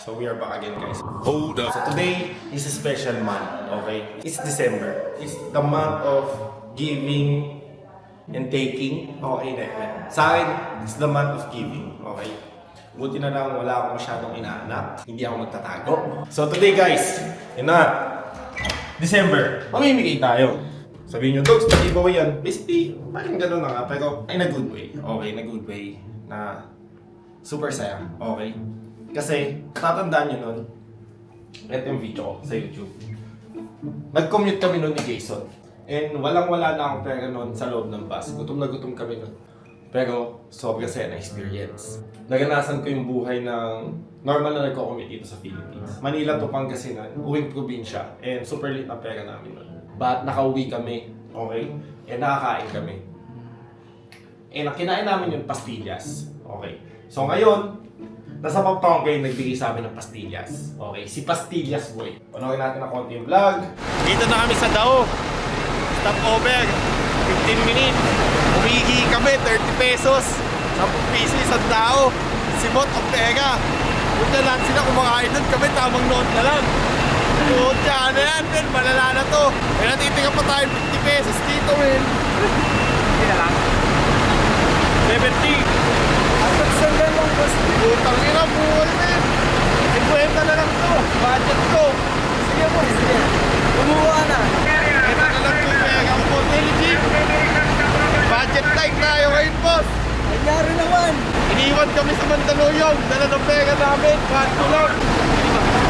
So we are back again, guys. Hold up. So today is a special month, okay? It's December. It's the month of giving and taking. Okay, na. Sa akin, it's the month of giving, okay? Buti na lang wala akong masyadong inaanak. Hindi ako magtatago. So today, guys, yun na. December, mamimigay tayo. Sabihin nyo, Dogs, giveaway yan. Basically, parang gano'n na nga. Pero, in a good way. Okay, in a good way. Na super saya. Okay? Kasi, tatandaan nyo nun, ito yung video ko sa YouTube. Nag-commute kami nun ni Jason. And walang-wala na akong pera nun sa loob ng bus. Gutom na gutom kami nun. Pero, sobra saya na experience. Naganasan ko yung buhay ng normal na nagko-commute dito sa Philippines. Manila to Pangasinan, uwing probinsya. And super lit na pera namin nun. But nakauwi kami, okay? And nakakain kami. And ang kinain namin yung pastillas. Okay. So ngayon, nasa Pampanga nagbigay sa amin ng pastillas. Okay, si Pastillas Boy. Panoorin natin na konti yung vlog. Dito na kami sa Dao. Stop over. 15 minutes. Umigi kami, 30 pesos. 10 piso isang Dao. Simot ang pera. Punta lang sila kumakain doon. Kami tamang noon na lang. Puta na yan, men. Malala na to. May natitinga pa tayo 50 pesos dito, men. Hindi na lang. 70. Sandal lang boss. Putang ina, buhay men. 50 na lang to. Budget ko. Sige boss, sige. Kumuha na. Ito na lang to, pega ang po. Legit. Budget time tayo ngayon, boss. Nangyari naman. Iniwan kami sa Mandaluyong. Dala ng pega namin. Bato lang.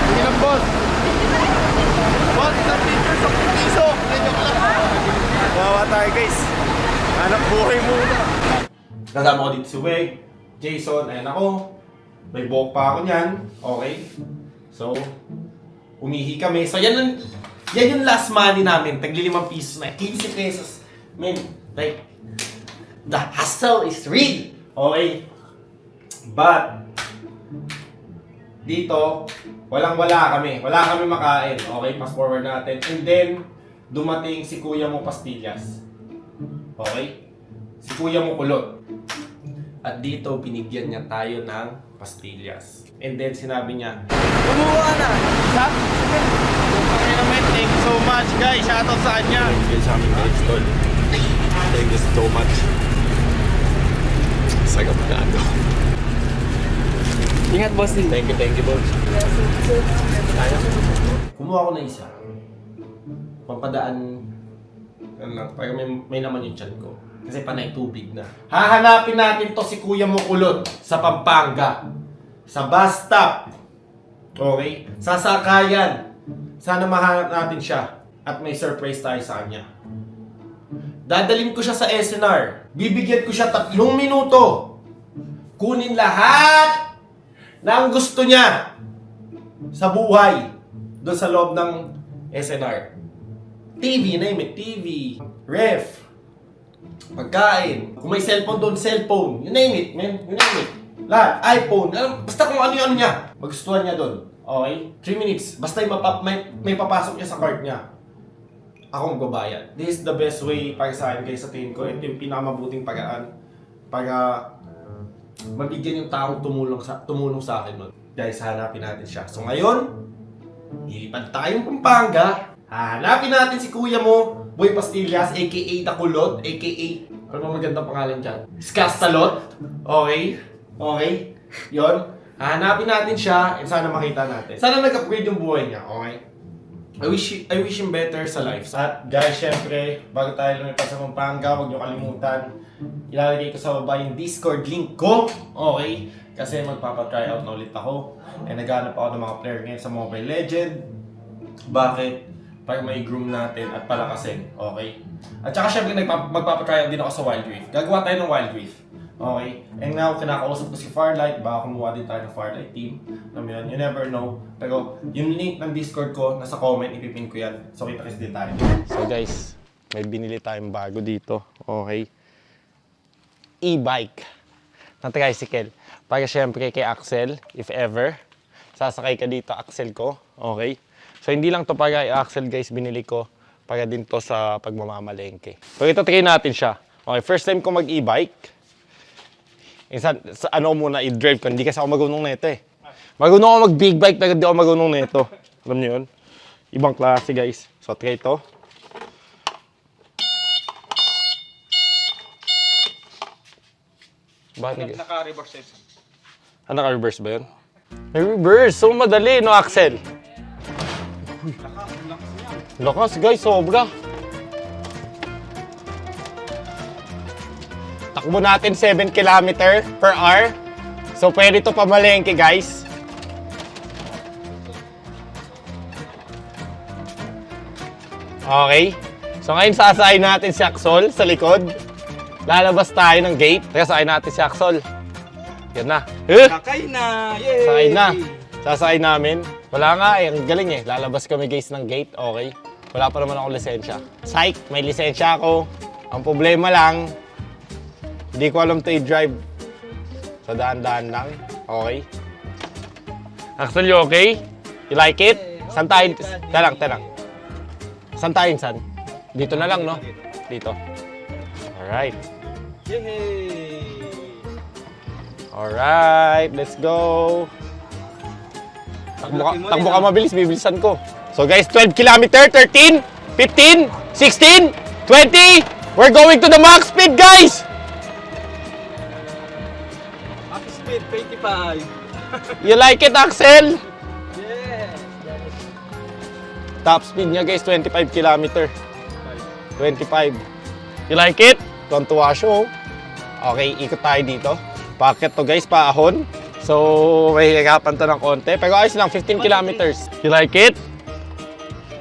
Sige lang, boss. Boss, sa picture sa piso. Ganyan ka lang. Bawa tayo, guys. Anak buhay muna. Kasama ko dito si Weg. Jason, ayan ako. May buhok pa ako niyan. Okay. So, umihi kami. So, yan yung last money namin. Tagli 5 pisos na. 15 pesos. Man, like, the hustle is real. Okay. But, dito, walang-wala kami. Wala kami makain. Okay, fast forward natin. And then, dumating si kuya mo Pastillas. Okay? Si kuya mo Kulot. At dito, binigyan niya tayo ng pastillas. And then, sinabi niya, kumuha na! Stop! Okay naman, thank you so much, guys. Shoutout sa kanya. Thank you sa aming guys, tol. Thank you so much. Sagap na ano. Ingat, boss. Thank you, boss. Kumuha ko na isa. Pampadaan, ano lang, parang may naman yung chan ko. Kasi panay tubig na. Hahanapin natin to si Kuya mo Kulot sa Pampanga. Sa bus stop. Okay? Sa sakayan. Sana mahanap natin siya. At may surprise tayo sa kanya. Dadalhin ko siya sa SNR. Bibigyan ko siya 3 minuto. Kunin lahat ng gusto niya sa buhay. Doon sa loob ng SNR. TV, name it. TV. Ref. Pagkain. Kung may cellphone doon, cellphone. You name it, man. You name it. Lahat. iPhone. Basta kung ano-ano niya. Magustuhan niya doon. Okay? 3 minutes. Basta may papasok niya sa cart niya. Ako magbabayad. This is the best way para sa akin, guys, sa tingin ko. Ito yung pinakamabuting paraan para mabigyan yung taong tumulong sa akin nun. Guys, hanapin natin siya. So ngayon, ilipad tayong Pampanga. Hanapin natin si kuya mo, Boy Pastillas, aka Kulot, aka, ano ba magandang pangalan dyan? Skastalot. Okay? Okay? Yon. Hanapin natin siya, and sana makita natin. Sana nag-upgrade yung buhay niya, okay? I wish him better sa life. At guys, syempre, bago tayo lumipas sa Pampanga, huwag niyo kalimutan, ilalagay ko sa baba yung Discord link ko, okay? Kasi magpapa-try out na ulit ako. And naghanap ako ng mga player ngayon sa Mobile Legend. Bakit? Para may groom natin at palakasin, okay? At saka syempre magpapatry din ako sa Wild Rift. Gagawa tayo ng Wild Rift, okay? And now, kinakausap ko si Farlight, baka kumuha din tayo ng Farlight team. Alam mo yun, you never know. Pero yung link ng Discord ko, nasa comment, ipipin ko yan. So kita-kits din tayo. So guys, may binili tayong bago dito, okay? E-bike na tricycle. Para syempre kay Axel, if ever, sasakay ka dito, Axel ko, okay? So hindi lang to para i-axle, guys, binili ko para din to sa pagmamamalengke. So ito try natin siya. Okay, first time ko mag-e-bike. Sa ano muna i-drive ko, hindi kasi ako marunong nito eh. Marunong ako mag-big bike pero di ako marunong nito. Alam niyo yun? Ibang klase guys. So try ito. Bakit? Naka-reverse yun. Naka-reverse ba yun? May reverse. So madali, no Axel? Lakas guys, sobra. Takbo natin 7 km per hour. So pwede ito pamalengke guys. Okay. So ngayon sasakay natin si Axel sa likod. Lalabas tayo ng gate. Kaya sakay natin si Axel. Yan na. Sakay na! Yay! Sakay na. Sasakay namin. Wala nga eh. Ang galing eh. Lalabas kami guys ng gate. Okay. Wala pa naman ako lisensya. Psych! May lisensya ako. Ang problema lang, hindi ko alam to i-drive. So daan-daan lang. Okay. Axel, you okay? You like it? Saan tayo? Talang. Saan tayo, San? Dito na lang, no? Dito. Alright. Yay! Alright, let's go. Takbo ka mabilis, bibilisan ko. So guys, 12 km, 13, 15, 16, 20. We're going to the max speed, guys! Max speed 25. You like it, Axel? Yeah! Top speed niya, guys, 25 km. 25. You like it? Tuwan-tuwa siya, oh. Okay, ikot tayo dito. Packet to, guys, paahon. So, may hirapan to ng konti. Pero ayos lang, 15 kilometers. You like it?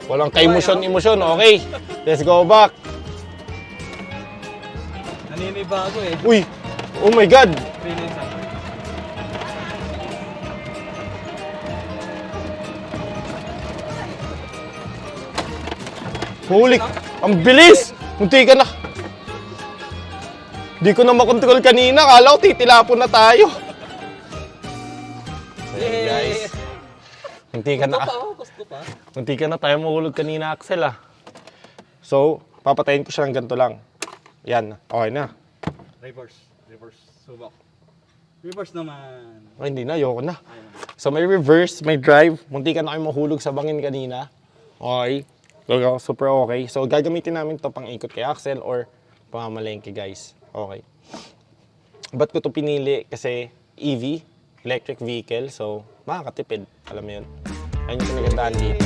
Walang ka-emotion. Okay, let's go back. Naninibago eh. Uy! Oh my God! Feelings ako. Holy! Ang bilis! Munti ka na. Di ko na makontrol kanina. Kala ko titilapon na tayo. Ayan, guys. Munti ka na. Gusto pa. Munti ka na tayo mahulog kanina, Axel, ah. So, papatayin ko siya ng ganito lang. Yan. Okay na. Reverse. Subok. Reverse naman. Ay, hindi na. Ayoko na. So, may reverse, may drive. Munti ka na kayo mahulog sa bangin kanina. Okay. Super okay. So, gagamitin namin to pang ikot kay Axel or pamamalengke, guys. Okay. Ba't ko to pinili? Kasi EV, electric vehicle. So, makakatipid. Alam mo yun. Ayun yung pinagandaan dito.